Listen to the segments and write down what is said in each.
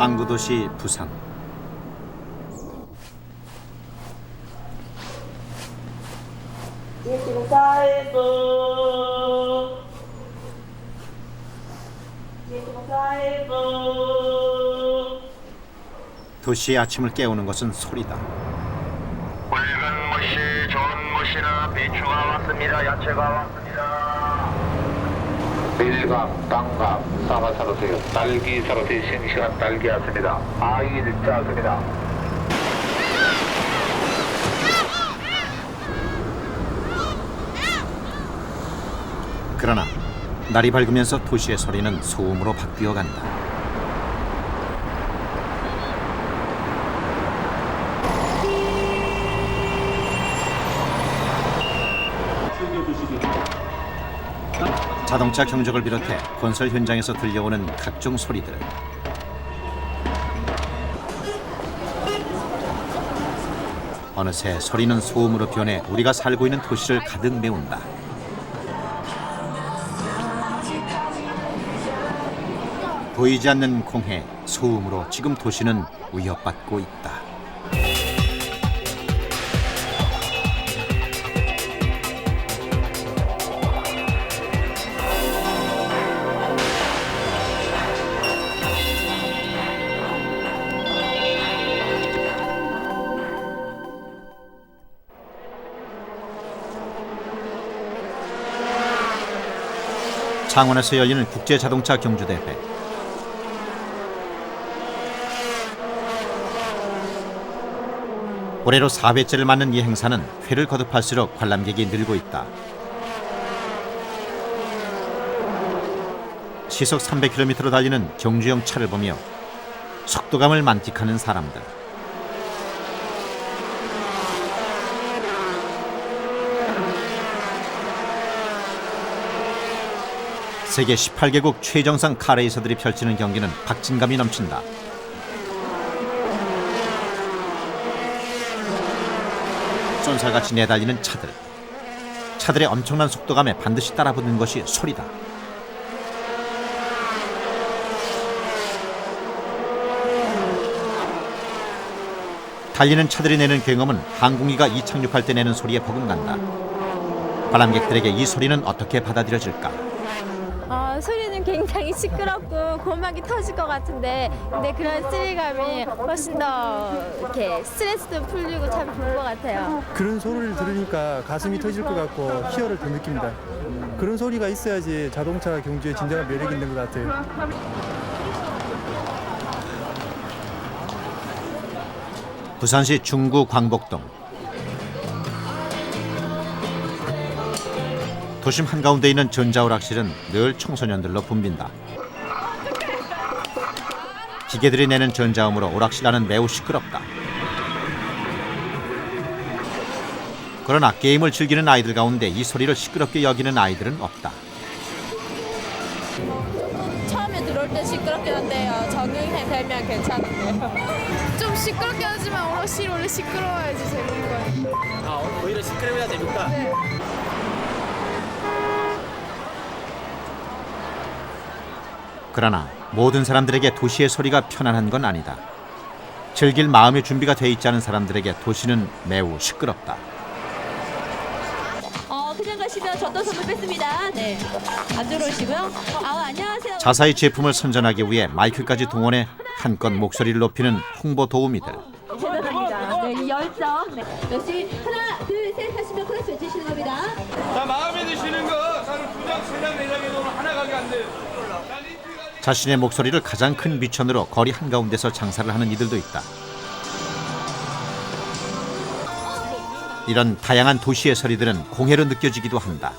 항구 도시 부산. 도시의 아침을 깨우는 것은 소리다. 붉은 무시, 좋은 무시나 배추가 왔습니다. 야채가 왔습니다. 밀감, 땅감, 사과 사러세요. 딸기 사러세요. 싱싱한 딸기 왔습니다. 아이들 왔습니다. 그러나 날이 밝으면서 도시의 소리는 소음으로 바뀌어 간다. 자동차 경적을 비롯해 건설 현장에서 들려오는 각종 소리들. 어느새 소리는 소음으로 변해 우리가 살고 있는 도시를 가득 메운다. 보이지 않는 공해, 소음으로 지금 도시는 위협받고 있다. 창원에서 열리는 국제자동차 경주대회. 올해로 4회째를 맞는 이 행사는 회를 거듭할수록 관람객이 늘고 있다. 시속 300km로 달리는 경주형 차를 보며 속도감을 만끽하는 사람들. 세계 18개국 최정상 카레이서들이 펼치는 경기는 박진감이 넘친다. 쏜살같이 내달리는 차들. 차들의 엄청난 속도감에 반드시 따라붙는 것이 소리다. 달리는 차들이 내는 굉음은 항공기가 이착륙할 때 내는 소리에 버금간다. 관람객들에게 이 소리는 어떻게 받아들여질까? 소리는 굉장히 시끄럽고 고막이 터질 것 같은데, 근데 그런 스릴감이 훨씬 더 이렇게 스트레스도 풀리고 참 좋은 것 같아요. 그런 소리를 들으니까 가슴이 터질 것 같고 희열을 더 느낍니다. 그런 소리가 있어야지 자동차 경주에 진정한 매력이 있는 것 같아요. 부산시 중구 광복동. 도심 한가운데 있는 전자오락실은 늘 청소년들로 붐빈다. 기계들이 내는 전자음으로 오락실 안은 매우 시끄럽다. 그러나 게임을 즐기는 아이들 가운데 이 소리를 시끄럽게 여기는 아이들은 없다. 처음에 들어올 때 시끄럽긴 한데요. 적응이 되면 괜찮은데요. 좀 시끄럽긴 하지만 오락실이 원래 시끄러워야지 재밌는 거예요. 오히려 시끄러워야 재밌다. 네. 그러나 모든 사람들에게 도시의 소리가 편안한 건 아니다. 즐길 마음의 준비가 돼 있지 않은 사람들에게 도시는 매우 시끄럽다. 그냥 가시면 전도 선물 뺐습니다. 네, 안쪽으로 오시고요. 안녕하세요. 자사의 제품을 선전하기 위해 마이크까지 동원해 한껏 목소리를 높이는 홍보 도우미들. 대단합니다. 네, 이 열정. 네, 역시 하나, 둘, 셋 하시면 클래스 외치시는 겁니다. 자, 마음에 드시는 거 저는 2장, 3장, 4장에 놓으면 하나 가게 안 돼요. 자신의 목소리를 가장 큰 비천으로 거리 한가운데서 장사를 하는 이들도 있다. 이런 다양한 도시의 소리들은 공해로 느껴지기도 한다.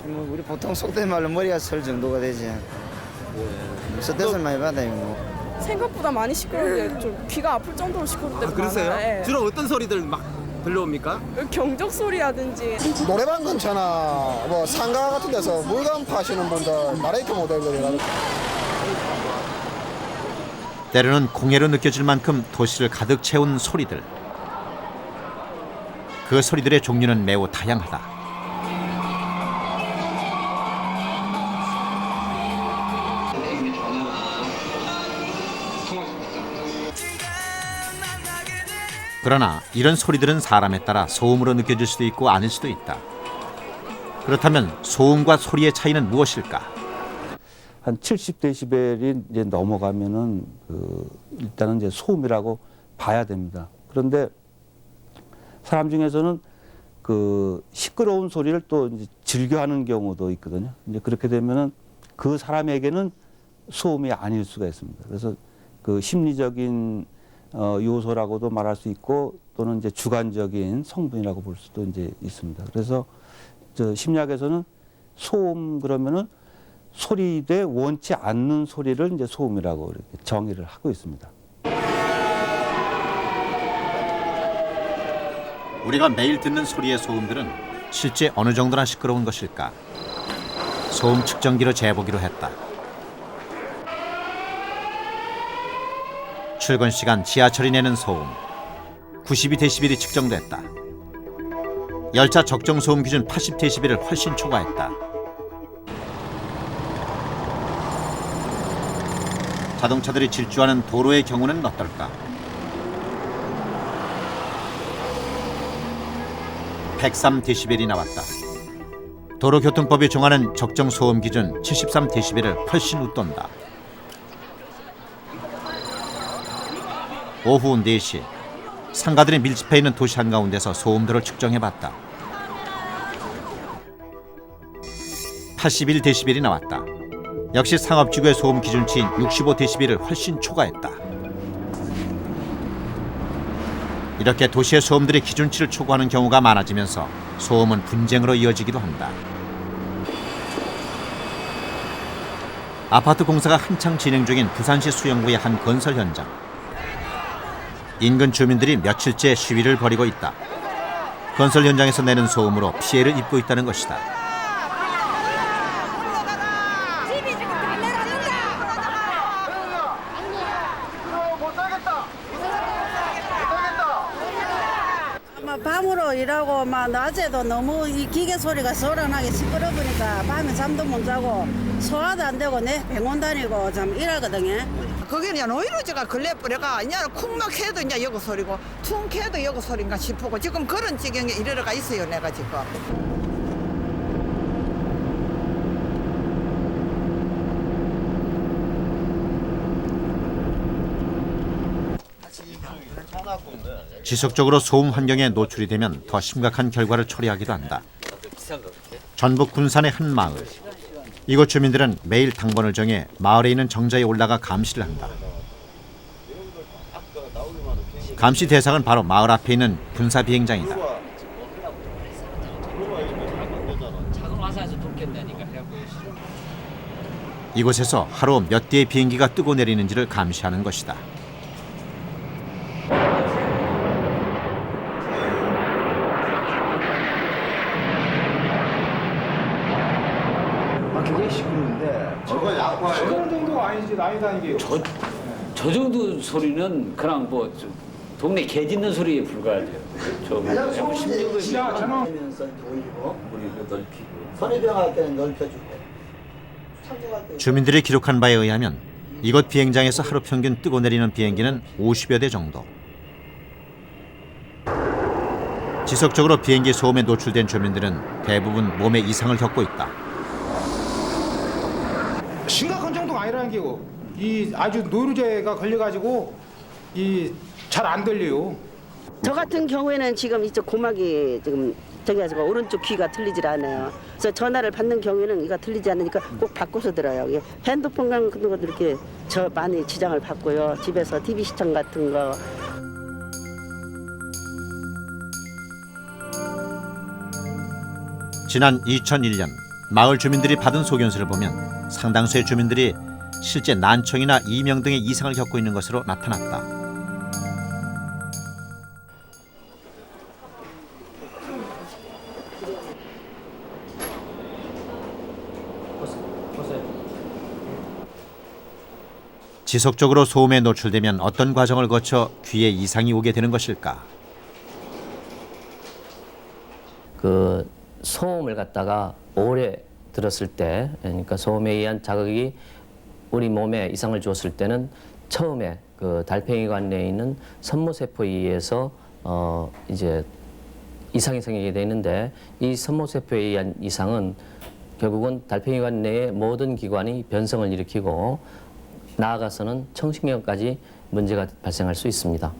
우리 보통 속된 말로 머리가 설 정도가 되지. 스트레스 많이 받아요. 생각보다 많이 시끄러운데 좀 귀가 아플 정도로 시끄러울 때도 그러세요? 많아요. 네. 주로 어떤 소리들 막 들려옵니까? 경적 소리라든지. 노래방 근처나 뭐 상가 같은 데서 물건 파시는 분들 나레이터 모델들이라든지 때로는 공해로 느껴질 만큼 도시를 가득 채운 소리들. 그 소리들의 종류는 매우 다양하다. 통화 그러나 이런 소리들은 사람에 따라 소음으로 느껴질 수도 있고 아닐 수도 있다. 그렇다면 소음과 소리의 차이는 무엇일까? 한 70데시벨이 이제 넘어가면은 일단은 이제 소음이라고 봐야 됩니다. 그런데 사람 중에서는 시끄러운 소리를 또 이제 즐겨하는 경우도 있거든요. 이제 그렇게 되면은 그 사람에게는 소음이 아닐 수가 있습니다. 그래서 심리적인 요소라고도 말할 수 있고 또는 이제 주관적인 성분이라고 볼 수도 이제 있습니다. 그래서 심리학에서는 소음 그러면은 소리되 원치 않는 소리를 이제 소음이라고 이렇게 정의를 하고 있습니다. 우리가 매일 듣는 소리의 소음들은 실제 어느 정도나 시끄러운 것일까? 소음 측정기로 재보기로 했다. 출근 시간 지하철이 내는 소음 92데시벨이 측정됐다. 열차 적정 소음 기준 80데시벨을 훨씬 초과했다. 자동차들이 질주하는 도로의 경우는 어떨까? 103데시벨이 나왔다. 도로교통법이 정하는 적정 소음 기준 73데시벨을 훨씬 웃돈다. 오후 4시 상가들이 밀집해 있는 도시 한가운데서 소음들을 측정해봤다. 81데시벨이 나왔다. 역시 상업지구의 소음 기준치인 65데시벨을 훨씬 초과했다. 이렇게 도시의 소음들이 기준치를 초과하는 경우가 많아지면서 소음은 분쟁으로 이어지기도 한다. 아파트 공사가 한창 진행 중인 부산시 수영구의 한 건설 현장. 인근 주민들이 며칠째 시위를 벌이고 있다. 건설 현장에서 내는 소음으로 피해를 입고 있다는 것이다. 밤으로 일하고 막 낮에도 너무 이 기계 소리가 소란하게 시끄러우니까 밤에 잠도 못 자고 소화도 안 되고 내 병원 다니고 참 일하거든요. 거기는 그냥 노이로제가 걸려버려가 그냥 쿵막 해도 이제 여고 소리고 퉁 해도 여고 소리인가 싶고 지금 그런 지경에 이르러가 있어요 내가 지금. 지속적으로 소음 환경에 노출이 되면 더 심각한 결과를 초래하기도 한다. 전북 군산의 한 마을. 이곳 주민들은 매일 당번을 정해 마을에 있는 정자에 올라가 감시를 한다. 감시 대상은 바로 마을 앞에 있는 군사 비행장이다. 이곳에서 하루 몇 대의 비행기가 뜨고 내리는지를 감시하는 것이다. 굉장히 시끄러운데 시끄러운 정도가 아니지 나이 다니게 저 정도 소리는 그냥 뭐 동네 개 짖는 소리에 불과하죠. 저 지하철은 선의병할 때는 넓혀주고 주민들이 기록한 바에 의하면 이곳 비행장에서 하루 평균 뜨고 내리는 비행기는 50여 대 정도. 지속적으로 비행기 소음에 노출된 주민들은 대부분 몸에 이상을 겪고 있다. 심각한 정도가 아니라는 게고 이 아주 노이로제가 걸려가지고 이 잘 안 들려요. 저 같은 경우에는 지금 이쪽 고막이 지금 저기 가지고 오른쪽 귀가 들리질 않아요. 그래서 전화를 받는 경우에는 이가 들리지 않으니까 꼭 바꿔서 들어요. 예. 핸드폰 같은 것도 이렇게 저 많이 지장을 받고요. 집에서 TV 시청 같은 거. 지난 2001년 마을 주민들이 받은 소견서를 보면 상당수의 주민들이 실제 난청이나 이명 등의 이상을 겪고 있는 것으로 나타났다. 지속적으로 소음에 노출되면 어떤 과정을 거쳐 귀에 이상이 오게 되는 것일까? 그 소음을 갖다가 오래 들었을 때, 그러니까 소음에 의한 자극이 우리 몸에 이상을 주었을 때는 처음에 그 달팽이관 내에 있는 선모세포에 의해서 이제 이상이 생기게 되는데 이 선모세포에 의한 이상은 결국은 달팽이관 내의 모든 기관이 변성을 일으키고 나아가서는 청신경까지 문제가 발생할 수 있습니다.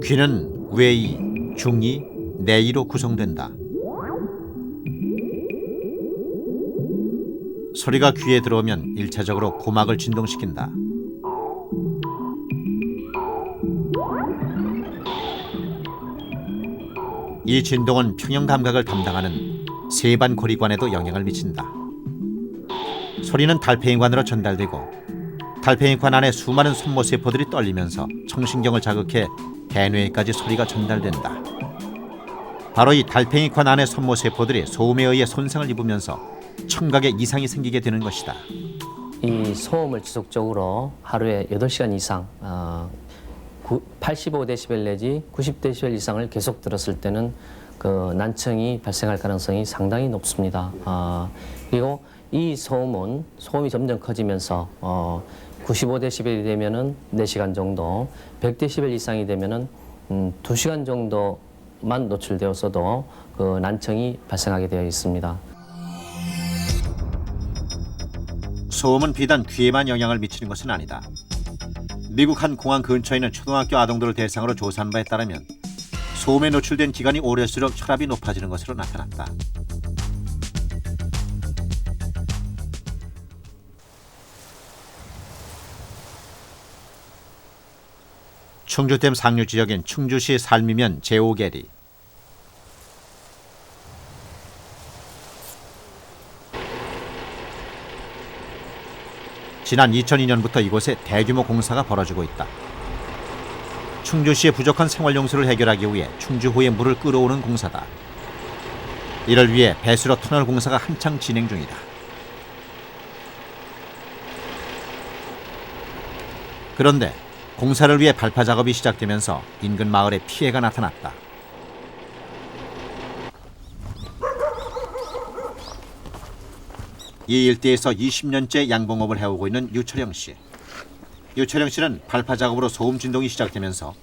귀는 외이, 중이, 내이로 구성된다. 소리가 귀에 들어오면 일차적으로 고막을 진동시킨다. 이 진동은 평형 감각을 담당하는 세반고리관에도 영향을 미친다. 소리는 달팽이관으로 전달되고 달팽이관 안에 수많은 손모세포들이 떨리면서 청신경을 자극해 대뇌까지 소리가 전달된다. 바로 이 달팽이관 안의 손모세포들이 소음에 의해 손상을 입으면서 청각에 이상이 생기게 되는 것이다. 이 소음을 지속적으로 하루에 8시간 이상 85데시벨 내지 90데시벨 이상을 계속 들었을 때는 그 난청이 발생할 가능성이 상당히 높습니다. 그리고 이 소음이 점점 커지면서 95데시벨이 되면은 4시간 정도, 100데시벨 이상이 되면은 2시간 정도만 노출되었어도 그 난청이 발생하게 되어 있습니다. 소음은 비단 귀에만 영향을 미치는 것은 아니다. 미국 한 공항 근처에 있는 초등학교 아동들을 대상으로 조사한 바에 따르면 소음에 노출된 기간이 오래일수록 혈압이 높아지는 것으로 나타났다. 충주댐 상류 지역인 충주시 살미면 제5계리. 지난 2002년부터 이곳에 대규모 공사가 벌어지고 있다. 충주시의 부족한 생활용수를 해결하기 위해 충주호에 물을 끌어오는 공사다. 이를 위해 배수로 터널 공사가 한창 진행 중이다. 그런데 공사를 위해 발파 작업이 시작되면서 인근 마을에 피해가 나타났다. 이 일대에서 20년째 양봉업을 해오고 있는 유철영 씨. 유철영 씨는 발파 작업으로 소음 진동이 시작되면서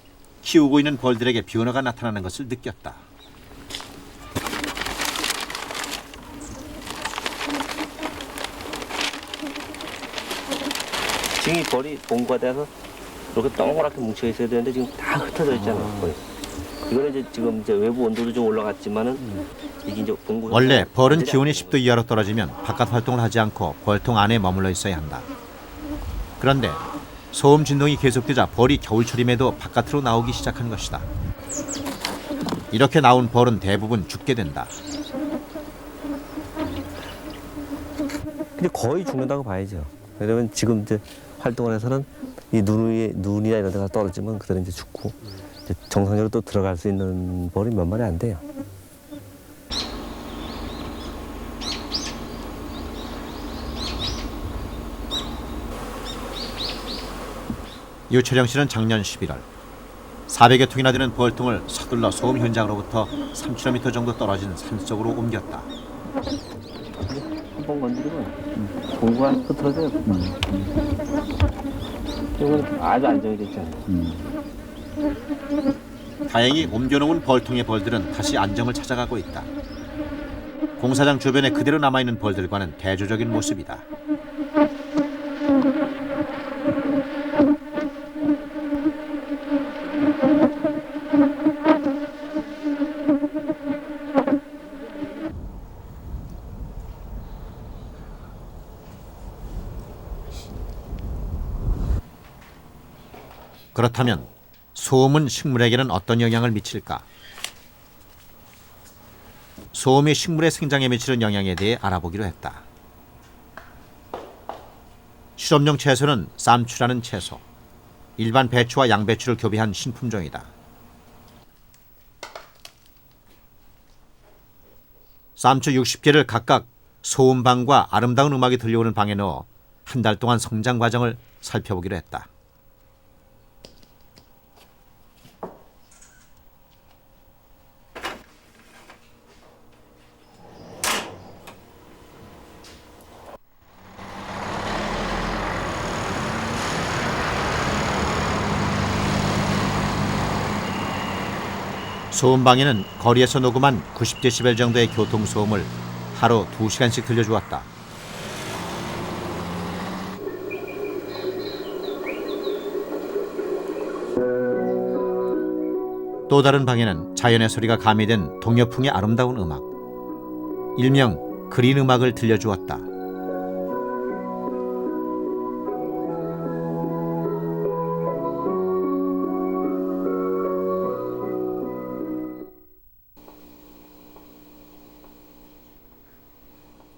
키우고 있는 벌들에게 변화가 나타나는 것을 느꼈다. 지금 벌이 봉과돼서 이렇게 동그랗게 뭉쳐 있어야 되는데 지금 다 흩어져 있잖아요. 이거는 지금 외부 온도도 좀 올라갔지만은 이게 이제 봉구. 원래 벌은 기온이 10도 이하로 떨어지면 바깥 활동을 하지 않고 벌통 안에 머물러 있어야 한다. 그런데 소음 진동이 계속되자 벌이 겨울철임에도 바깥으로 나오기 시작한 것이다. 이렇게 나온 벌은 대부분 죽게 된다. 근데 거의 죽는다고 봐야죠. 왜냐면 지금 이제 활동을 해서는 이 눈이나 이런 데가 떨어지면 그대로 이제 죽고 이제 정상적으로 또 들어갈 수 있는 벌이 몇 마리 안 돼요. 유철영 씨는 작년 11월 400여 통이나 되는 벌통을 서둘러 소음 현장으로부터 3km 정도 떨어진 산속으로 옮겼다. 한 번 건드리면 봉구가 흐트러져요. 이건 아주 안정이 됐잖아요. 다행히 옮겨놓은 벌통의 벌들은 다시 안정을 찾아가고 있다. 공사장 주변에 그대로 남아있는 벌들과는 대조적인 모습이다. 그렇다면 소음은 식물에게는 어떤 영향을 미칠까? 소음이 식물의 생장에 미치는 영향에 대해 알아보기로 했다. 실험용 채소는 쌈추라는 채소. 일반 배추와 양배추를 교배한 신품종이다. 쌈추 60개를 각각 소음방과 아름다운 음악이 들려오는 방에 넣어 한 달 동안 성장 과정을 살펴보기로 했다. 소음방에는 거리에서 녹음한 90데시벨 정도의 교통소음을 하루 2시간씩 들려주었다. 또 다른 방에는 자연의 소리가 가미된 동요풍의 아름다운 음악, 일명 그린 음악을 들려주었다.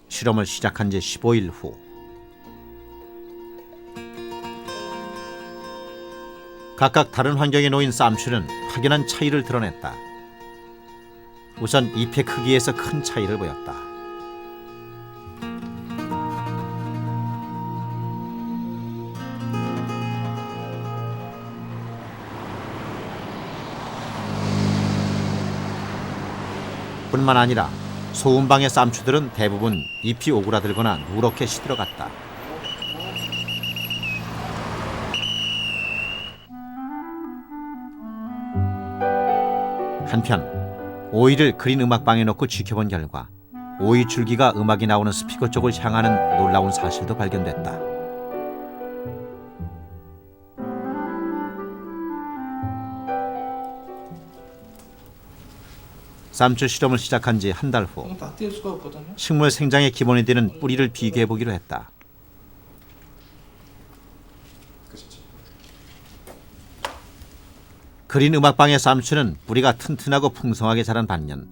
실험을 시작한 지 15일 후 각각 다른 환경에 놓인 쌈추는 확연한 차이를 드러냈다. 우선 잎의 크기에서 큰 차이를 보였다. 뿐만 아니라 소음방의 쌈추들은 대부분 잎이 오그라들거나 누렇게 시들어갔다. 한편 오이를 그린 음악방에 놓고 지켜본 결과 오이 줄기가 음악이 나오는 스피커 쪽을 향하는 놀라운 사실도 발견됐다. 쌈추 실험을 시작한 지 한 달 후 식물 생장의 기본이 되는 뿌리를 비교해 보기로 했다. 그린 음악방의 쌈추는 뿌리가 튼튼하고 풍성하게 자란 반면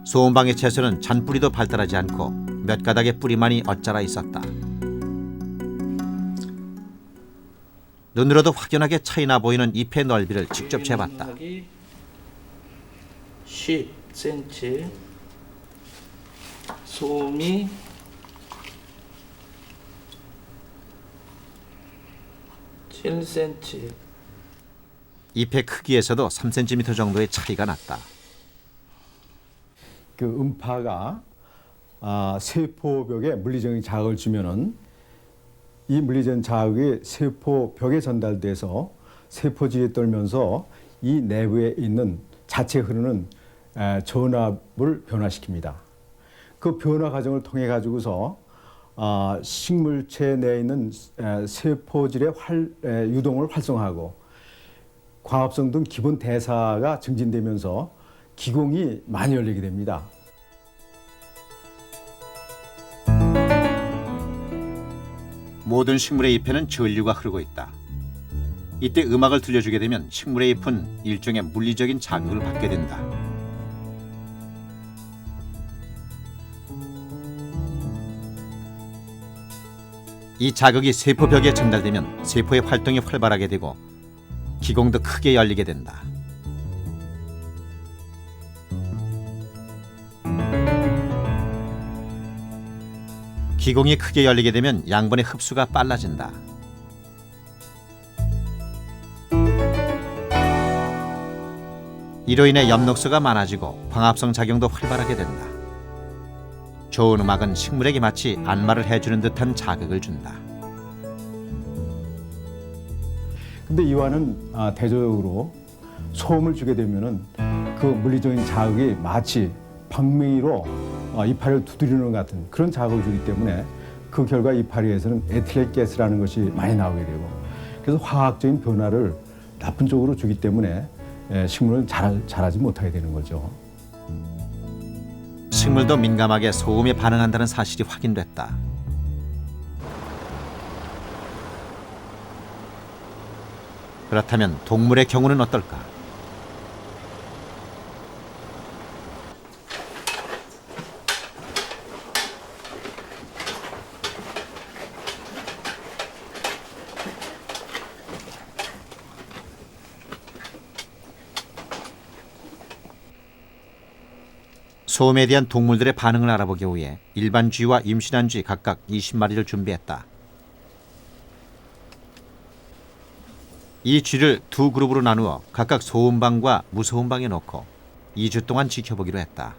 소음방의 채소는 잔뿌리도 발달하지 않고 몇 가닥의 뿌리만이 엇자라 있었다. 눈으로도 확연하게 차이나 보이는 잎의 넓이를 직접 재봤다. 10cm, 소음이 7cm. 잎의 크기에서도 3cm 정도의 차이가 났다. 그 음파가 세포벽에 물리적인 자극을 주면은 이 물리적인 자극이 세포벽에 전달돼서 세포질이 떨면서 이 내부에 있는 자체 흐르는 전압을 변화시킵니다. 그 변화 과정을 통해 가지고서 식물체 내에 있는 세포질의 유동을 활성화하고 광합성 등 기본 대사가 증진되면서 기공이 많이 열리게 됩니다. 모든 식물의 잎에는 전류가 흐르고 있다. 이때 음악을 들려주게 되면 식물의 잎은 일종의 물리적인 자극을 받게 된다. 이 자극이 세포벽에 전달되면 세포의 활동이 활발하게 되고 기공도 크게 열리게 된다. 기공이 크게 열리게 되면 양분의 흡수가 빨라진다. 이로 인해 엽록소가 많아지고 광합성 작용도 활발하게 된다. 좋은 음악은 식물에게 마치 안마를 해주는 듯한 자극을 준다. 근데 이와는 대조적으로 소음을 주게 되면은 그 물리적인 자극이 마치 방맹이로 이파리를 두드리는 것 같은 그런 자극을 주기 때문에 그 결과 이파리에서는 에틸렌 가스라는 것이 많이 나오게 되고 그래서 화학적인 변화를 나쁜 쪽으로 주기 때문에 식물은 자라지 못하게 되는 거죠. 식물도 민감하게 소음에 반응한다는 사실이 확인됐다. 그렇다면 동물의 경우는 어떨까? 소음에 대한 동물들의 반응을 알아보기 위해 일반 쥐와 임신한 쥐 각각 20마리를 준비했다. 이 쥐를 두 그룹으로 나누어 각각 소음방과 무소음방에 놓고 2주 동안 지켜보기로 했다.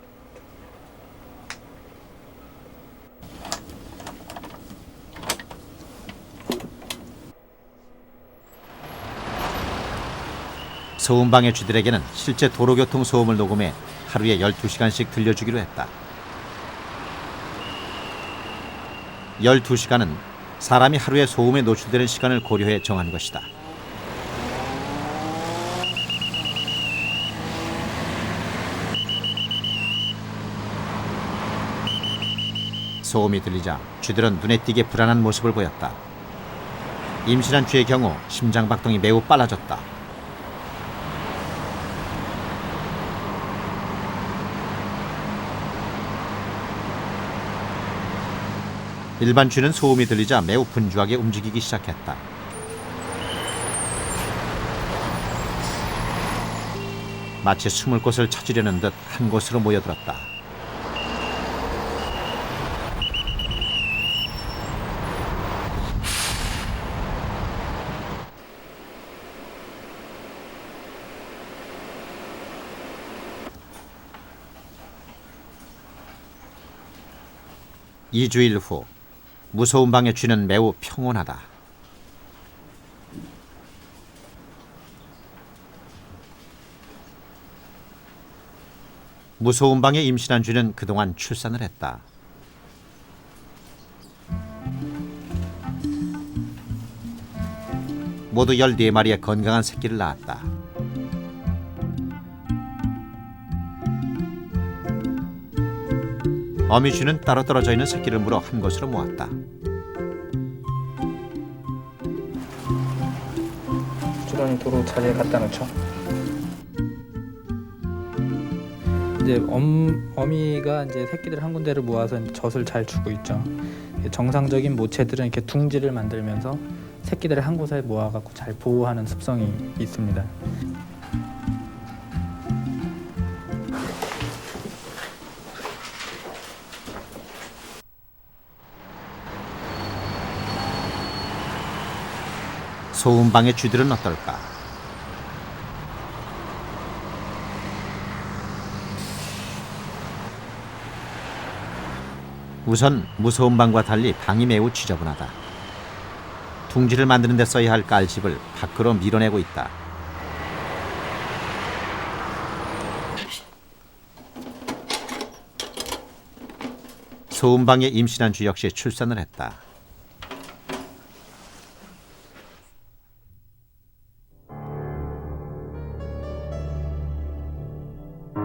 소음방해 쥐들에게는 실제 도로교통 소음을 녹음해 하루에 12시간씩 들려주기로 했다. 12시간은 사람이 하루에 소음에 노출되는 시간을 고려해 정한 것이다. 소음이 들리자 쥐들은 눈에 띄게 불안한 모습을 보였다. 임신한 쥐의 경우 심장박동이 매우 빨라졌다. 일반 쥐는 소음이 들리자 매우 분주하게 움직이기 시작했다. 마치 숨을 곳을 찾으려는 듯 한 곳으로 모여들었다. (2주일) 후 무소음 방의 쥐는 매우 평온하다. 무소음 방에 임신한 쥐는 그동안 출산을 했다. 모두 14마리의 건강한 새끼를 낳았다. 어미쥐는 따로 떨어져 있는 새끼를 물어 한 곳으로 모았다. 주변 도로 자리에 갖다 놓죠. 이제 어미가 이제 새끼들 한 군데를 모아서 젖을 잘 주고 있죠. 정상적인 모체들은 이렇게 둥지를 만들면서 새끼들을 한 곳에 모아갖고 잘 보호하는 습성이 있습니다. 소음방의 쥐들은 어떨까? 우선 무소음방과 달리 방이 매우 지저분하다. 둥지를 만드는 데 써야 할 깔집을 밖으로 밀어내고 있다. 소음방에 임신한 쥐 역시 출산을 했다.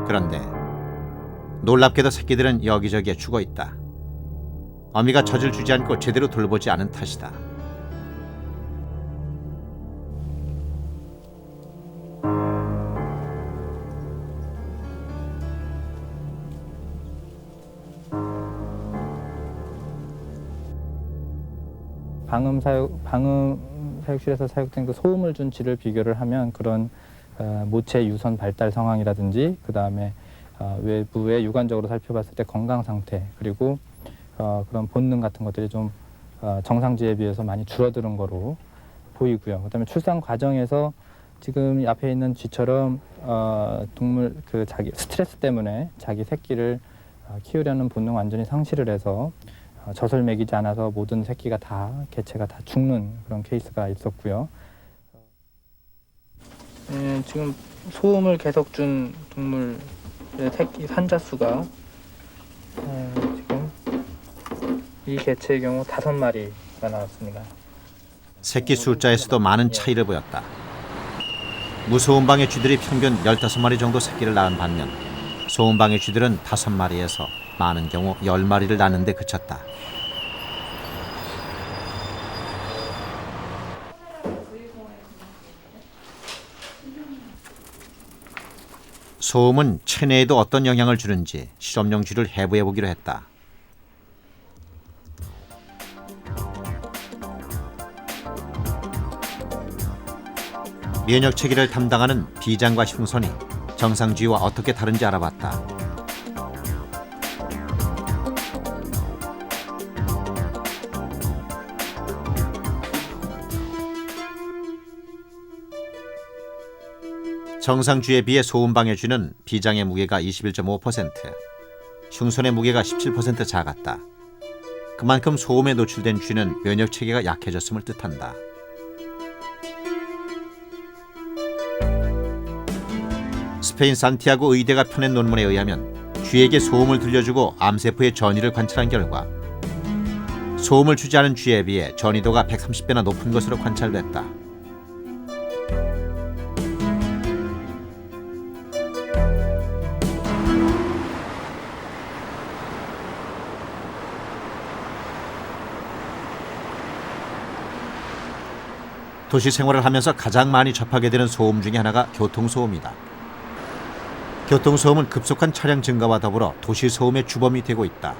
그런데 놀랍게도 새끼들은 여기저기에 죽어 있다. 어미가 젖을 주지 않고 제대로 돌보지 않은 탓이다. 방음 사육실에서 사육된 그 소음을 준 쥐를 비교를 하면 그런 모체 유선 발달 상황이라든지 그 다음에 외부에 육안적으로 살펴봤을 때 건강 상태 그리고 그런 본능 같은 것들이 좀 정상쥐에 비해서 많이 줄어드는 거로 보이고요. 그다음에 출산 과정에서 지금 앞에 있는 쥐처럼 동물 그 자기 스트레스 때문에 자기 새끼를 키우려는 본능 완전히 상실을 해서 젖을 먹이지 않아서 모든 새끼가 다 개체가 다 죽는 그런 케이스가 있었고요. 지금 소음을 계속 준 동물의 새끼 산자수가 지금 이 개체의 경우 5마리가 나왔습니다. 새끼 숫자에서도 많은 차이를 보였다. 무소음방의 쥐들이 평균 15마리 정도 새끼를 낳은 반면 소음방의 쥐들은 5마리에서 많은 경우 10마리를 낳는 데 그쳤다. 소음은 체내에도 어떤 영향을 주는지 실험용 쥐를 해부해 보기로 했다. 면역 체계를 담당하는 비장과 흉선이 정상 쥐와 어떻게 다른지 알아봤다. 정상 쥐에 비해 소음방의 쥐는 비장의 무게가 21.5%, 흉선의 무게가 17% 작았다. 그만큼 소음에 노출된 쥐는 면역 체계가 약해졌음을 뜻한다. 스페인 산티아고 의대가 펴낸 논문에 의하면 쥐에게 소음을 들려주고 암세포의 전이를 관찰한 결과 소음을 주지 않은 쥐에 비해 전이도가 130배나 높은 것으로 관찰됐다. 도시 생활을 하면서 가장 많이 접하게 되는 소음 중에 하나가 교통소음이다. 교통소음은 급속한 차량 증가와 더불어 도시 소음의 주범이 되고 있다.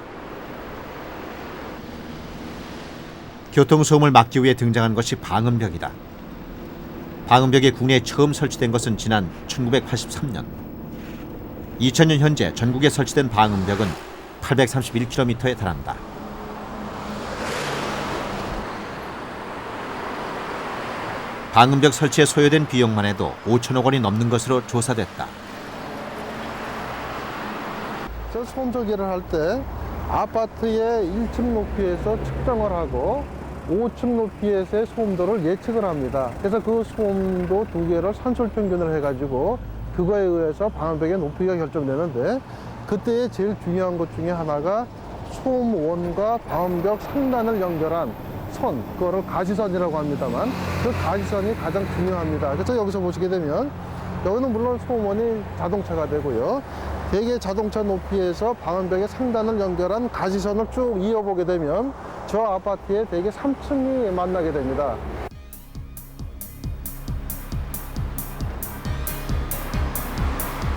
교통소음을 막기 위해 등장한 것이 방음벽이다. 방음벽이 국내에 처음 설치된 것은 지난 1983년. 2000년 현재 전국에 설치된 방음벽은 831km에 달한다. 방음벽 설치에 소요된 비용만 해도 5천억 원이 넘는 것으로 조사됐다. 저 소음 조기를 할 때 아파트의 1층 높이에서 측정을 하고 5층 높이에서의 소음도를 예측을 합니다. 그래서 그 소음도 두 개를 산술 평균을 해가지고 그거에 의해서 방음벽의 높이가 결정되는데 그때의 제일 중요한 것 중에 하나가 소음원과 방음벽 상단을 연결한 선, 그거를 가시선이라고 합니다만 그 가시선이 가장 중요합니다. 그래서 여기서 보시게 되면 여기는 물론 소음원이 자동차가 되고요. 대개 자동차 높이에서 방음벽의 상단을 연결한 가시선을 쭉 이어보게 되면 저 아파트에 대개 3층이 만나게 됩니다.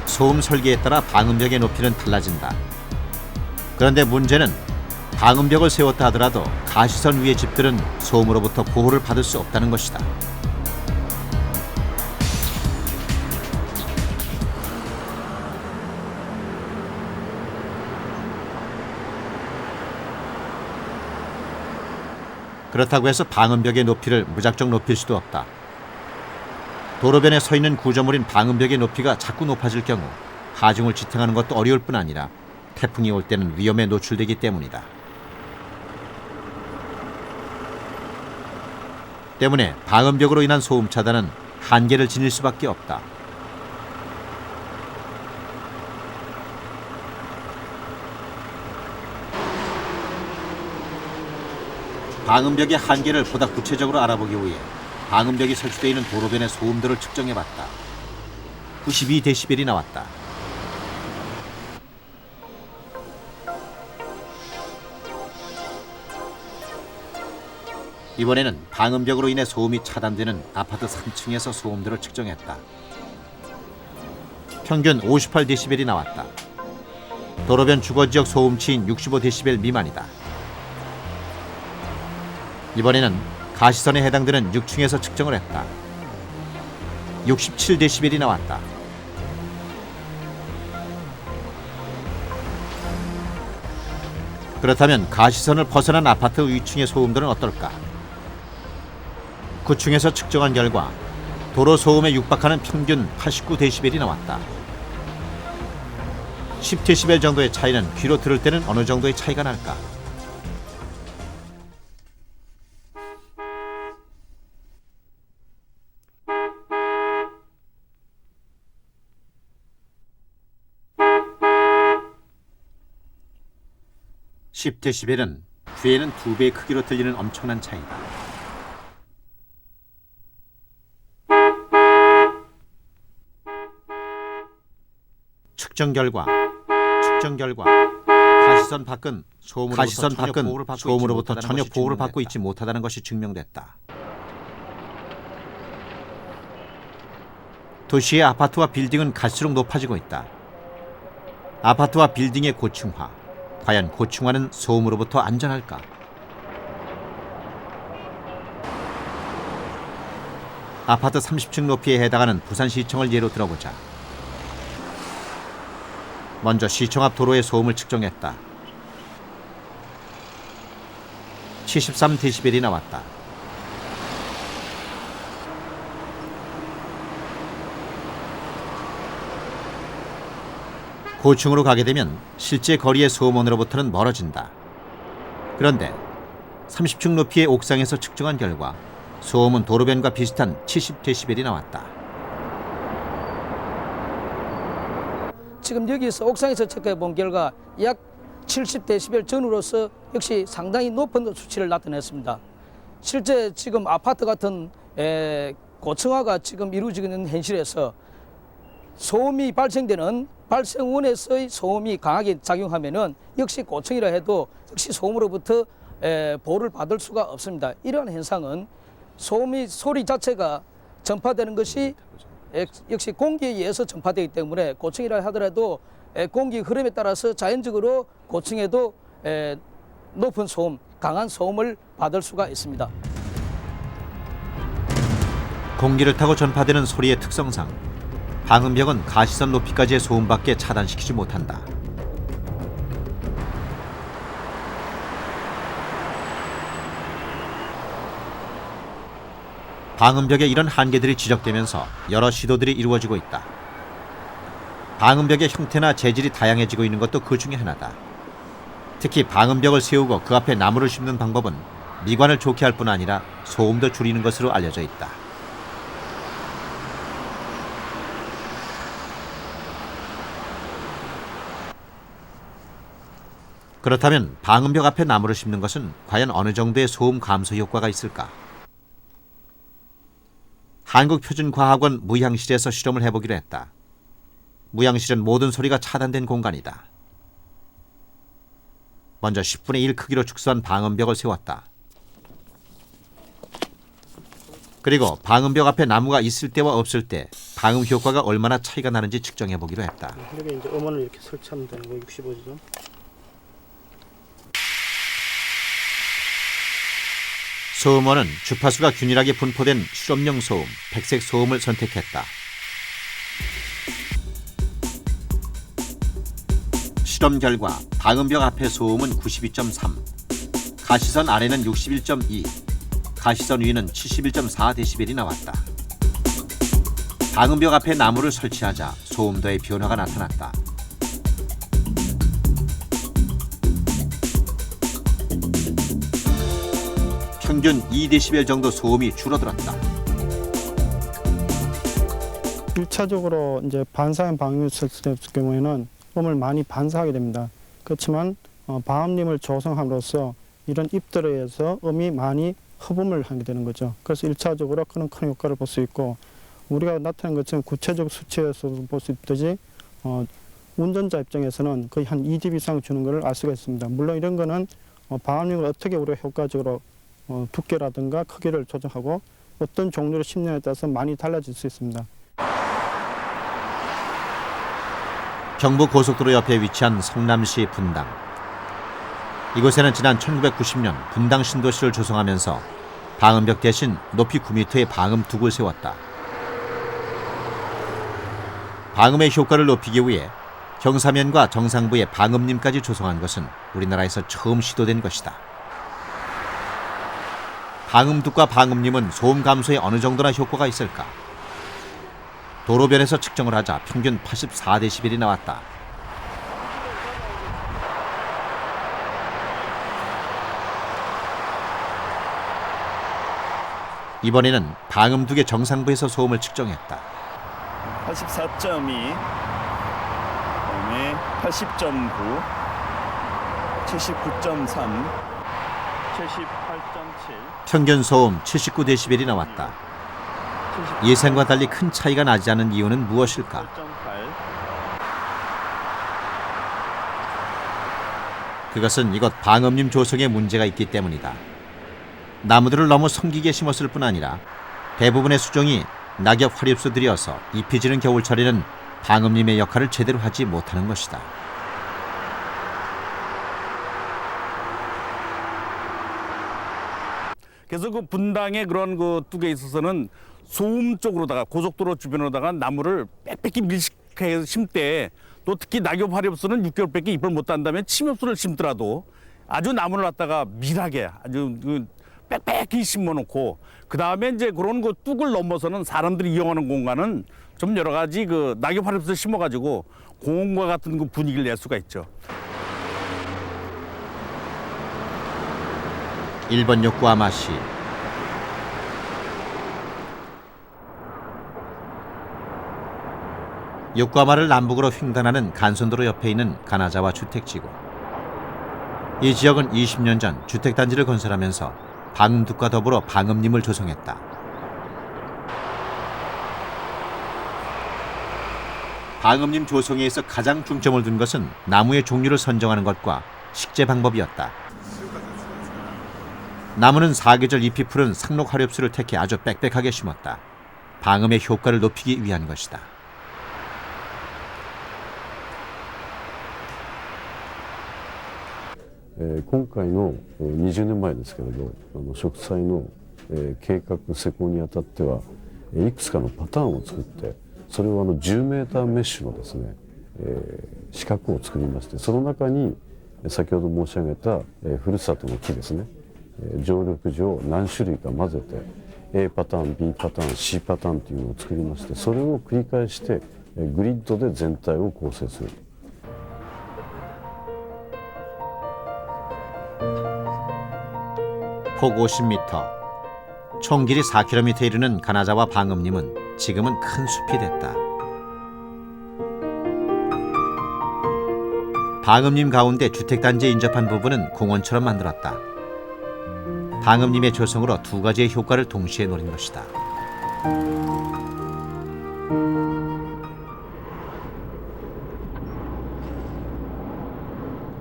소음 설계에 따라 방음벽의 높이는 달라진다. 그런데 문제는 방음벽을 세웠다 하더라도 가시선 위의 집들은 소음으로부터 보호를 받을 수 없다는 것이다. 그렇다고 해서 방음벽의 높이를 무작정 높일 수도 없다. 도로변에 서 있는 구조물인 방음벽의 높이가 자꾸 높아질 경우 하중을 지탱하는 것도 어려울 뿐 아니라 태풍이 올 때는 위험에 노출되기 때문이다. 때문에 방음벽으로 인한 소음 차단은 한계를 지닐 수밖에 없다. 방음벽의 한계를 보다 구체적으로 알아보기 위해 방음벽이 설치되어 있는 도로변의 소음도를 측정해봤다. 92데시벨이 나왔다. 이번에는 방음벽으로 인해 소음이 차단되는 아파트 3층에서 소음도를 측정했다. 평균 58데시벨이 나왔다. 도로변 주거지역 소음치인 65데시벨 미만이다. 이번에는 가시선에 해당되는 6층에서 측정을 했다. 67데시벨이 나왔다. 그렇다면 가시선을 벗어난 아파트 위층의 소음도는 어떨까? 9층에서 측정한 결과 도로 소음에 육박하는 평균 89데시벨이 나왔다. 10데시벨 정도의 차이는 귀로 들을 때는 어느 정도의 차이가 날까? (10데시벨은) 귀에는 2배의 크기로 들리는 엄청난 차이다. 측정 결과 가시선 밖은 소음으로부터 전혀 보호를 받고 있지 못하다는 것이 증명됐다. 도시의 아파트와 빌딩은 갈수록 높아지고 있다. 아파트와 빌딩의 고층화, 과연 고층화는 소음으로부터 안전할까? 아파트 30층 높이에 해당하는 부산시청을 예로 들어보자. 먼저 시청 앞 도로의 소음을 측정했다. 73데시벨이 나왔다. 고층으로 가게 되면 실제 거리의 소음원으로부터는 멀어진다. 그런데 30층 높이의 옥상에서 측정한 결과 소음은 도로변과 비슷한 70데시벨이 나왔다. 지금 여기서 옥상에서 체크해 본 결과 약 70데시벨 전후로서 역시 상당히 높은 수치를 나타냈습니다. 실제 지금 아파트 같은 고층화가 지금 이루어지고 있는 현실에서 소음이 발생되는 발생원에서의 소음이 강하게 작용하면은 역시 고층이라 해도 역시 소음으로부터 보호를 받을 수가 없습니다. 이러한 현상은 소리 자체가 전파되는 것이 역시 공기에 의해서 전파되기 때문에 고층이라 하더라도 공기 흐름에 따라서 자연적으로 고층에도 높은 소음, 강한 소음을 받을 수가 있습니다. 공기를 타고 전파되는 소리의 특성상 방음벽은 가시선 높이까지의 소음밖에 차단시키지 못한다. 방음벽에 이런 한계들이 지적되면서 여러 시도들이 이루어지고 있다. 방음벽의 형태나 재질이 다양해지고 있는 것도 그 중에 하나다. 특히 방음벽을 세우고 그 앞에 나무를 심는 방법은 미관을 좋게 할 뿐 아니라 소음도 줄이는 것으로 알려져 있다. 그렇다면 방음벽 앞에 나무를 심는 것은 과연 어느 정도의 소음 감소 효과가 있을까? 한국표준과학원 무향실에서 실험을 해보기로 했다. 무향실은 모든 소리가 차단된 공간이다. 먼저 10분의 1 크기로 축소한 방음벽을 세웠다. 그리고 방음벽 앞에 나무가 있을 때와 없을 때 방음 효과가 얼마나 차이가 나는지 측정해보기로 했다. 여기 이제 음원을 이렇게 설치하면 되는 거 65죠. 소음원은 주파수가 균일하게 분포된 실험용 소음, 백색 소음을 선택했다. 실험 결과 방음벽 앞의 소음은 92.3, 가시선 아래는 61.2, 가시선 위는 71.4dB이 나왔다. 방음벽 앞에 나무를 설치하자 소음도의 변화가 나타났다. 평균 2dB 정도 소음이 줄어들었다. 1차적으로 이제 반사형 방음을 설치될 경우에는 음을 많이 반사하게 됩니다. 그렇지만 방음림을 조성함으로써 이런 잎들에 의해서 음이 많이 흡음을 하게 되는 거죠. 그래서 1차적으로 큰 효과를 볼 수 있고, 우리가 나타낸 것처럼 구체적 수치에서도 볼 수 있듯이 운전자 입장에서는 거의 한 2dB 이상 주는 것을 알 수가 있습니다. 물론 이런 거는 방음림을 어떻게 우리가 효과적으로 두께라든가 크기를 조정하고 어떤 종류를 심느냐에 따라서 많이 달라질 수 있습니다. 경부고속도로 옆에 위치한 성남시 분당. 이곳에는 지난 1990년 분당 신도시를 조성하면서 방음벽 대신 높이 9m의 방음 둑을 세웠다. 방음의 효과를 높이기 위해 경사면과 정상부에 방음림까지 조성한 것은 우리나라에서 처음 시도된 것이다. 방음둑과 방음림은 소음 감소에 어느 정도나 효과가 있을까? 도로변에서 측정을 하자 평균 84dB이 나왔다. 이번에는 방음둑의 정상부에서 소음을 측정했다. 84.2, 그다음에 80.9, 79.3, 78.7. 평균 소음 79dB이 나왔다. 예상과 달리 큰 차이가 나지 않은 이유는 무엇일까? 그것은 이것 방음림 조성에 문제가 있기 때문이다. 나무들을 너무 섬기게 심었을 뿐 아니라 대부분의 수종이 낙엽 화립수들이어서 잎이 지는 겨울철에는 방음림의 역할을 제대로 하지 못하는 것이다. 그래서 그 분당의 그런 그 뚝에 있어서는 소음 쪽으로다가 고속도로 주변으로다가 나무를 빽빽히 밀식해서 심때, 또 특히 낙엽 화렵수는 6개월밖에 잎을 못 단다면 침엽수를 심더라도 아주 나무를 갖다가 밀하게 아주 빽빽히 심어놓고, 그 다음에 이제 그런 그 뚝을 넘어서는 사람들이 이용하는 공간은 좀 여러 가지 그 낙엽 화렵수를 심어가지고 공원과 같은 그 분위기를 낼 수가 있죠. 일본 요코하마시. 육과마을 남북으로 횡단하는 간선도로 옆에 있는 가나자와 주택지구. 이 지역은 20년 전 주택단지를 건설하면서 방음둑과 더불어 방음림을 조성했다. 방음림 조성에 있어 가장 중점을 둔 것은 나무의 종류를 선정하는 것과 식재 방법이었다. 나무는 사계절 잎이 푸른 상록 화렵수를 택해 아주 빽빽하게 심었다. 방음의 효과를 높이기 위한 것이다. 今回の20年前ですけれど、植栽の計画施工にあたってはいくつかのパターンを作って、それを10メーターメッシュのですね、四角を作りまして、その中に先ほど申し上げたふるさとの木ですね、常緑樹を何種類か混ぜて A パターン B パターン C パターンというのを作りまして、それを繰り返してグリッドで全体を構成する。 폭 50m, 총 길이 4km에 이르는 가나자와 방음림은 지금은 큰 숲이 됐다. 방음림 가운데 주택단지에 인접한 부분은 공원처럼 만들었다. 방음림의 조성으로 두 가지의 효과를 동시에 노린 것이다.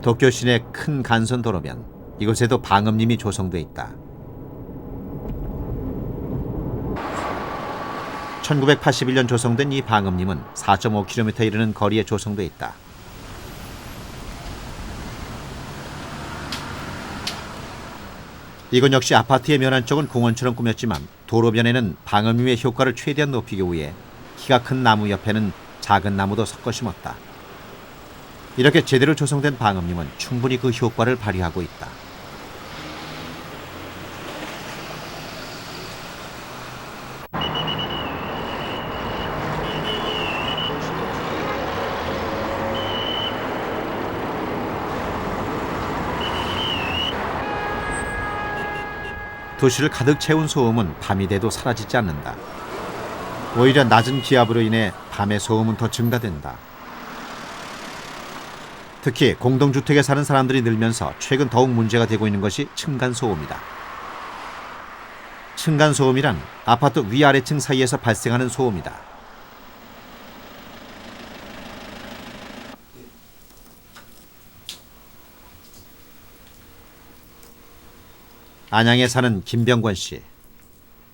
도쿄 시내 큰 간선도로면 이곳에도 방음림이 조성돼 있다. 1981년 조성된 이 방음림은 4.5km에 이르는 거리에 조성돼 있다. 이건 역시 아파트의 면 쪽은 공원처럼 꾸몄지만 도로변에는 방음림의 효과를 최대한 높이기 위해 키가 큰 나무 옆에는 작은 나무도 섞어 심었다. 이렇게 제대로 조성된 방음림은 충분히 그 효과를 발휘하고 있다. 도시를 가득 채운 소음은 밤이 돼도 사라지지 않는다. 오히려 낮은 기압으로 인해 밤의 소음은 더 증가된다. 특히 공동주택에 사는 사람들이 늘면서 최근 더욱 문제가 되고 있는 것이 층간소음이다. 층간소음이란 아파트 위아래층 사이에서 발생하는 소음이다. 안양에 사는 김병권 씨.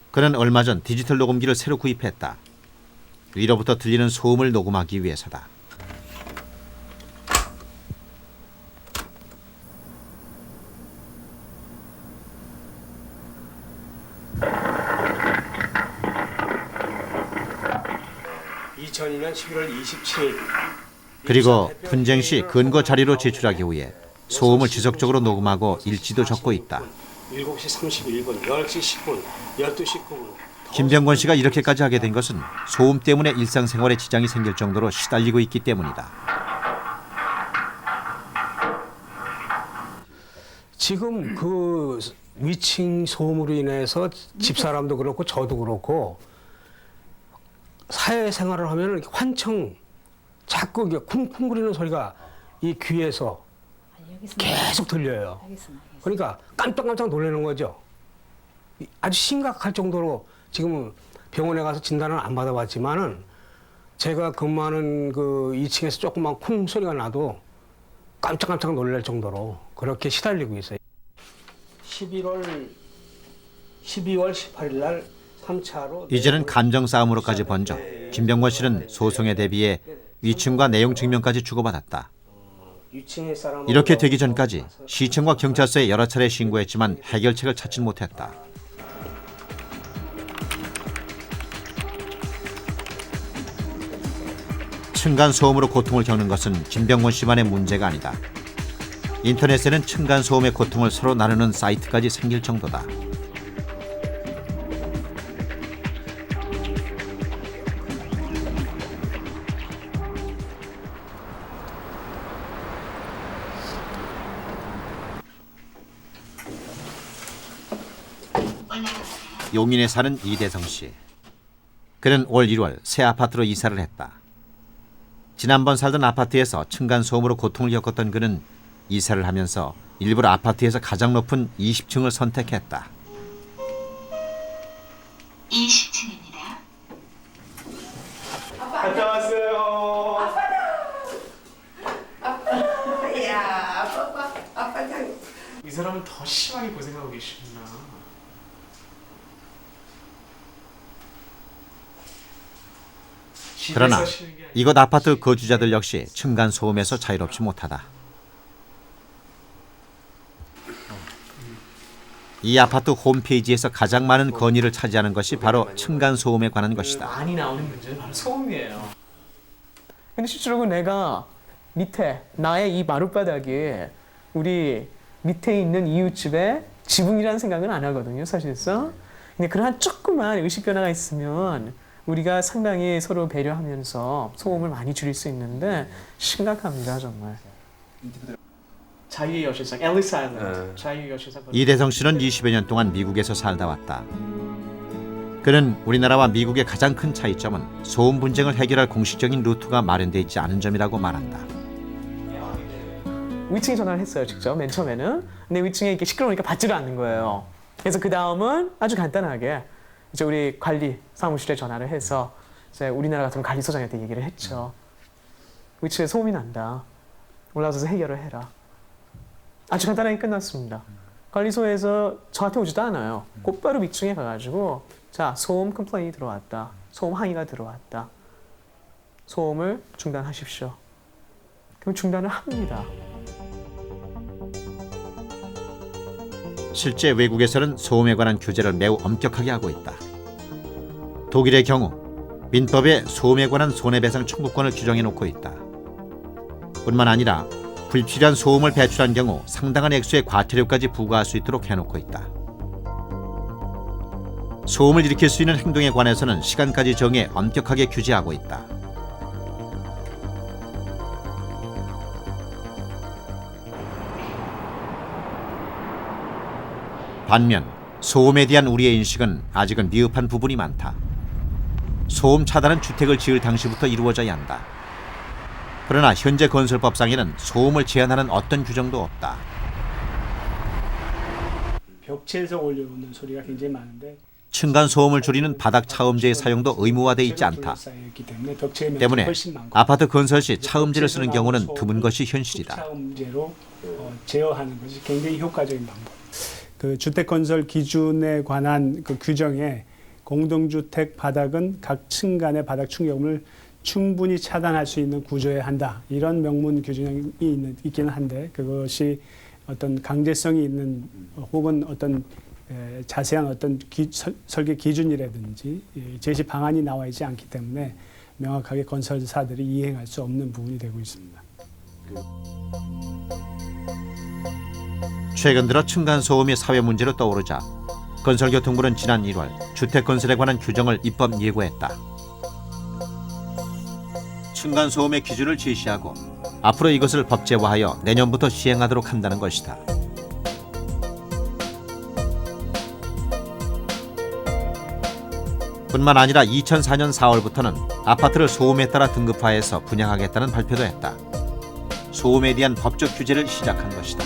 그는 얼마 전 디지털 녹음기를 새로 구입했다. 위로부터 들리는 소음을 녹음하기 위해서다. 그리고 분쟁 시 근거 자료로 제출하기 위해 소음을 지속적으로 녹음하고 일지도 적고 있다. 7시 31분, 10시 10분, 12시 9분. 김병권 씨가 이렇게까지 하게 된 것은 소음 때문에 일상생활에 지장이 생길 정도로 시달리고 있기 때문이다. 지금 그 위층 소음으로 인해서 집사람도 그렇고 저도 그렇고 사회생활을 하면 이렇게 환청 자꾸 이게 쿵쿵거리는 소리가 이 귀에서 계속 들려요. 그러니까 깜짝깜짝 놀라는 거죠. 아주 심각할 정도로 지금 병원에 가서 진단을 안 받아봤지만은 제가 근무하는 그 2층에서 조금만 쿵 소리가 나도 깜짝깜짝 놀랄 정도로 그렇게 시달리고 있어요. 12월 18일 날 3차로 이제는 감정 싸움으로까지 번져 김병권 씨는 소송에 대비해 위층과 내용 증명까지 주고받았다. 이렇게 되기 전까지 시청과 경찰서에 여러 차례 신고했지만 해결책을 찾지 못했다. 층간소음으로 고통을 겪는 것은 김병권 씨만의 문제가 아니다. 인터넷에는 층간소음의 고통을 서로 나누는 사이트까지 생길 정도다. 용인에 사는 이대성 씨. 그는 올 1월 새 아파트로 이사를 했다. 지난번 살던 아파트에서 층간소음으로 고통을 겪었던 그는 이사를 하면서 일부러 아파트에서 가장 높은 20층을 선택했다. 20층입니다. 갔다 왔어요. 야, 아빠 이 사람은 더 심하게 고생하고 계시구나. 그러나 이곳 아파트 거주자들 역시 층간소음에서 자유롭지 못하다. 이 아파트 홈페이지에서 가장 많은 건의를 차지하는 것이 바로 층간소음에 관한 것이다. 많이 나오는 문제는 바로 소음이에요. 근데 실제로 내가 밑에 나의 이 마룻바닥에 우리 밑에 있는 이웃집에 지붕이라는 생각은 안 하거든요, 사실상. 근데 그러한 조그만 의식 변화가 있으면 우리가 상당히 서로 배려하면서 소음을 많이 줄일 수 있는데 심각합니다, 정말. 자유의 여신상, 엘리스 아일랜드. 자유의 여신상. 이대성 씨는 20여 년 동안 미국에서 살다 왔다. 그는 우리나라와 미국의 가장 큰 차이점은 소음 분쟁을 해결할 공식적인 루트가 마련돼 있지 않은 점이라고 말한다. 위층에 전화를 했어요, 직접 맨 처음에는. 근데 위층에 이렇게 시끄러우니까 받지를 않는 거예요. 그래서 그 다음은 아주 간단하게 이제 우리 관리 사무실에 전화를 해서 이제 우리나라 같은 관리소장한테 얘기를 했죠. 위층에 소음이 난다. 올라와서 해결을 해라. 아주 간단하게 끝났습니다. 관리소에서 저한테 오지도 않아요. 곧바로 위층에 가가지고 자, 소음 컴플레인이 들어왔다. 소음 항의가 들어왔다. 소음을 중단하십시오. 그럼 중단을 합니다. 실제 외국에서는 소음에 관한 규제를 매우 엄격하게 하고 있다. 독일의 경우 민법에 소음에 관한 손해배상 청구권을 규정해 놓고 있다. 뿐만 아니라 불필요한 소음을 배출한 경우 상당한 액수의 과태료까지 부과할 수 있도록 해놓고 있다. 소음을 일으킬 수 있는 행동에 관해서는 시간까지 정해 엄격하게 규제하고 있다. 반면 소음에 대한 우리의 인식은 아직은 미흡한 부분이 많다. 소음 차단은 주택을 지을 당시부터 이루어져야 한다. 그러나 현재 건설법상에는 소음을 제한하는 어떤 규정도 없다. 벽체에서 올려오는 소리가 굉장히 많은데 층간 소음을 줄이는 바닥 차음제의 사용도 의무화되어 있지 않다. 때문에 아파트 건설 시 차음제를 쓰는 경우는 드문 것이 현실이다. 차음제로 제어하는 것이 굉장히 효과적인 방법. 그 주택 건설 기준에 관한 그 규정에 공동주택 바닥은 각 층 간의 바닥 충격음을 충분히 차단할 수 있는 구조여야 한다. 이런 명문 규정이 있기는 한데 그것이 어떤 강제성이 있는 혹은 어떤 자세한 어떤 설계 기준이라든지 제시 방안이 나와 있지 않기 때문에 명확하게 건설사들이 이행할 수 없는 부분이 되고 있습니다. 최근 들어 층간소음이 사회 문제로 떠오르자 건설교통부는 지난 1월 주택건설에 관한 규정을 입법 예고했다. 층간소음의 기준을 제시하고 앞으로 이것을 법제화하여 내년부터 시행하도록 한다는 것이다. 뿐만 아니라 2004년 4월부터는 아파트를 소음에 따라 등급화해서 분양하겠다는 발표도 했다. 소음에 대한 법적 규제를 시작한 것이다.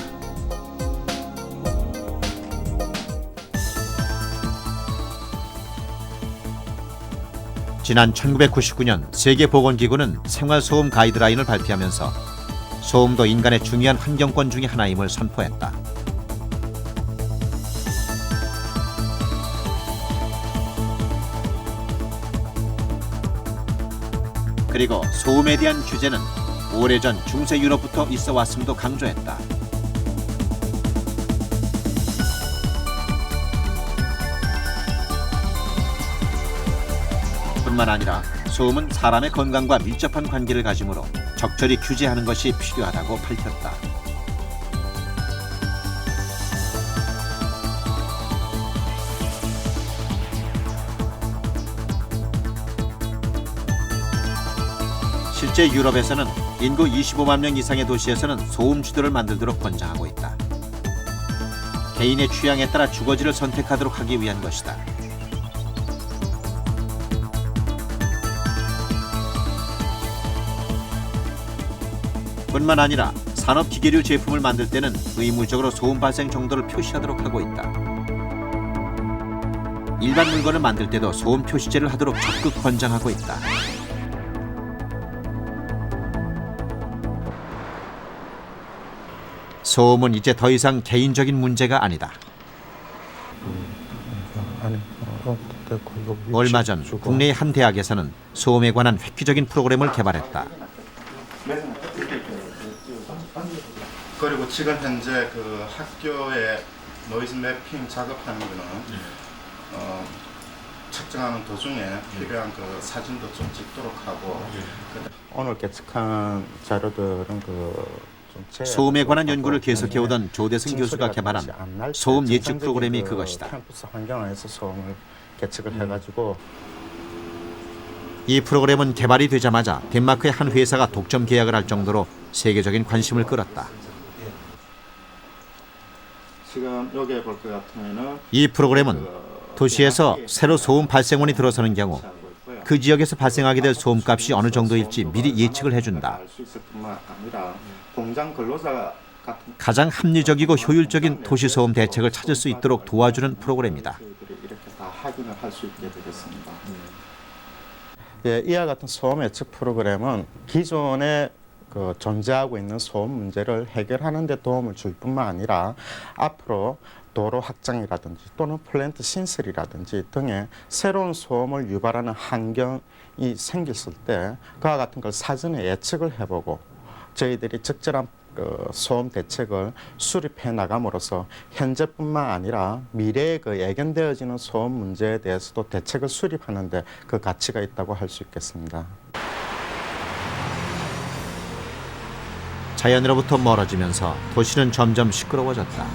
지난 1999년 세계보건기구는 생활소음 가이드라인을 발표하면서 소음도 인간의 중요한 환경권 중의 하나임을 선포했다. 그리고 소음에 대한 규제는 오래전 중세 유럽부터 있어 왔음도 강조했다. 뿐만 아니라 소음은 사람의 건강과 밀접한 관계를 가지므로 적절히 규제하는 것이 필요하다고 밝혔다. 실제 유럽에서는 인구 25만 명 이상의 도시에서는 소음 지도를 만들도록 권장하고 있다. 개인의 취향에 따라 주거지를 선택하도록 하기 위한 것이다. 뿐만 아니라 산업기계류 제품을 만들 때는 의무적으로 소음 발생 정도를 표시하도록 하고 있다. 일반 물건을 만들 때도 소음 표시제를 하도록 적극 권장하고 있다. 소음은 이제 더 이상 개인적인 문제가 아니다. 얼마 전 국내의 한 대학에서는 소음에 관한 획기적인 프로그램을 개발했다. 그리고 지금 현재 그 학교에 노이즈 매핑 작업하는 거는 측정하는 도중에 필요한 그 사진도 좀 찍도록 하고 오늘 개측한 자료들은 소음에 관한 연구를 계속해오던 조대승 교수가 개발한 소음 예측 프로그램이 그것이다. 캠퍼스 환경 안에서 소음을 계측을 해가지고 이 프로그램은 개발이 되자마자 덴마크의 한 회사가 독점 계약을 할 정도로 세계적인 관심을 끌었다. 지금 여기에 볼 것 같으면은 이 프로그램은 도시에서 새로 소음 발생원이 들어서는 경우 그 지역에서 발생하게 될 소음값이 어느 정도일지 미리 예측을 해준다. 알 수 있을 뿐만 아니라 공장 근로자 같은 가장 합리적이고 효율적인 도시 소음 대책을 찾을 수 있도록 도와주는 프로그램이다. 이렇게 다 확인을 할 수 있게 되겠습니다. 예, 이와 같은 소음 예측 프로그램은 기존에 존재하고 있는 소음 문제를 해결하는 데 도움을 줄 뿐만 아니라 앞으로 도로 확장이라든지 또는 플랜트 신설이라든지 등의 새로운 소음을 유발하는 환경이 생겼을 때 그와 같은 걸 사전에 예측을 해보고 저희들이 적절한 소음 대책을 수립해 나감으로써 현재뿐만 아니라 미래에 예견되어지는 소음 문제에 대해서도 대책을 수립하는 데 그 가치가 있다고 할 수 있겠습니다. 자연으로부터 멀어지면서 도시는 점점 시끄러워졌다.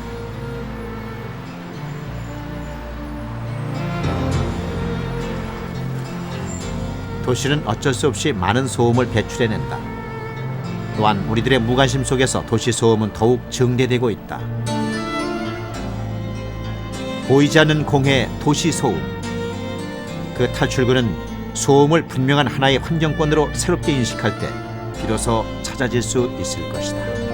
도시는 어쩔 수 없이 많은 소음을 배출해낸다. 또한 우리들의 무관심 속에서 도시 소음은 더욱 증대되고 있다. 보이지 않는 공해 도시 소음. 그 탈출구는 소음을 분명한 하나의 환경권으로 새롭게 인식할 때 비로소 찾아질 수 있을 것이다.